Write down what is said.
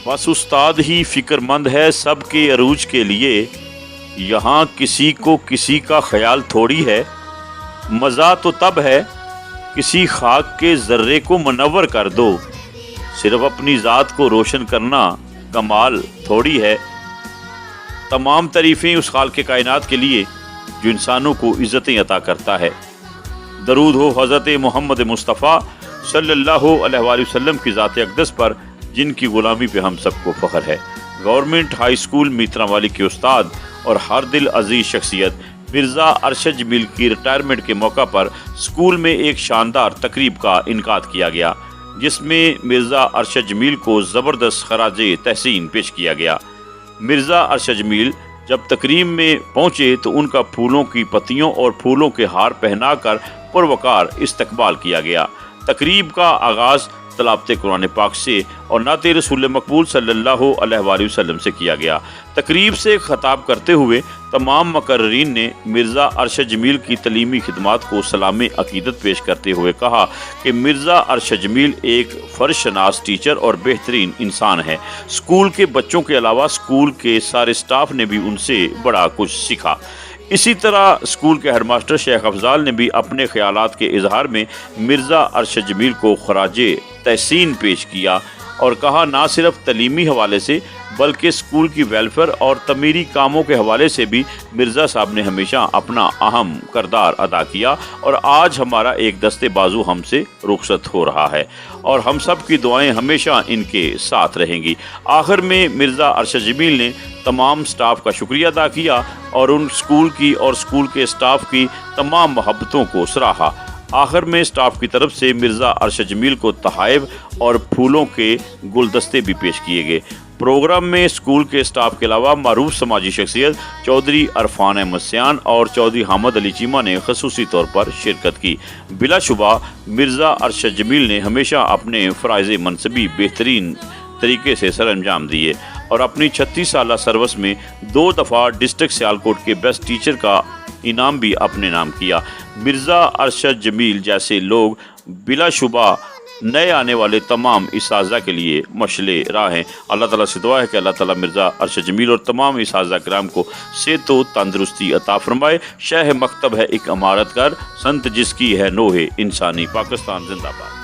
बस उस्ताद ही फिक्रमंद है सबके अरूज के लिए, यहाँ किसी को किसी का ख्याल थोड़ी है। मज़ा तो तब है किसी खाक के ज़र्रे को मुनव्वर कर दो, सिर्फ अपनी ज़ात को रोशन करना कमाल थोड़ी है। तमाम तारीफ़ें उस खालिक़ कायनात के लिए जो इंसानों को इज़्ज़तें अता करता है। दरूद हो हज़रत मोहम्मद मुस्तफ़ा सल्लल्लाहु अलैहि वसल्लम की ज़ात अक़दस पर, जिनकी ग़ुलामी पे हम सबको फ़ख्र है। गवर्नमेंट हाई स्कूल मीत्रावाली के उस्ताद और हर दिल अजीज़ शख्सियत मिर्ज़ा अरशद जमील की रिटायरमेंट के मौका पर स्कूल में एक शानदार तकरीब का इनकाद किया गया, जिसमें मिर्ज़ा अरशद जमील को ज़बरदस्त खराजे तहसीन पेश किया गया। मिर्ज़ा अरशद जमील जब तकरीब में पहुँचे तो उनका फूलों की पत्तियों और फूलों के हार पहनाकर पुरवकार इस्तकबाल किया गया। तकरीब का आगाज़ तलावत कुरान पाक से और नात रसूल मकबूल सल्लल्लाहु अलैहि वसल्लम से किया गया। तकरीब से खताब करते हुए तमाम मुकर्रिरीन ने मिर्ज़ा अरशद जमील की तलीमी खिदमात को सलाम अकीदत पेश करते हुए कहा कि मिर्ज़ा अरशद जमील एक फ़र्शनास टीचर और बेहतरीन इंसान है। स्कूल के बच्चों के अलावा स्कूल के सारे स्टाफ ने भी उनसे बड़ा कुछ सीखा। इसी तरह स्कूल के हेडमास्टर शेख अफजाल ने भी अपने ख्यालात के इजहार में मिर्ज़ा अरशद जमील को खराजे तहसीन पेश किया और कहा, ना सिर्फ तलीमी हवाले से बल्कि स्कूल की वेलफेयर और तमीरी कामों के हवाले से भी मिर्ज़ा साहब ने हमेशा अपना अहम किरदार अदा किया और आज हमारा एक दस्ते बाजू हमसे रुखसत हो रहा है और हम सब की दुआएं हमेशा इनके साथ रहेंगी। आखिर में मिर्ज़ा अरशद जमील ने तमाम स्टाफ का शुक्रिया अदा किया और उन स्कूल की और स्कूल के स्टाफ की तमाम मोहब्बतों को सराहा। आखिर में स्टाफ की तरफ से मिर्ज़ा अरशद जमील को तोहफ़े और फूलों के गुलदस्ते भी पेश किए गए। प्रोग्राम में स्कूल के स्टाफ के अलावा मारूफ समाजी शख्सियत चौधरी अरफान अहमद सियान और चौधरी हामिद अली चीमा ने खसूसी तौर पर शिरकत की। बिलाशुबा मिर्ज़ा अरशद जमील ने हमेशा अपने फ़राइज़ मनसबी बेहतरीन तरीके से सर अंजाम दिए और अपनी 36 साल सर्विस में 2 दफ़ा डिस्ट्रिक्ट सियालकोट के बेस्ट टीचर का इनाम भी अपने नाम किया। मिर्ज़ा अरशद जमील जैसे लोग बिलाशुबा नए आने वाले तमाम इसाज़ा के लिए मशले राह हैं। अल्लाह ताला से दुआ है कि अल्लाह ताला मिर्ज़ा अरशद जमील और तमाम इसाज़ा कराम को सेहत व तंदरुस्ती अता फरमाए। शह मकतब है एक इमारत कर, संत जिसकी है नोहे इंसानी। पाकिस्तान जिंदाबाद।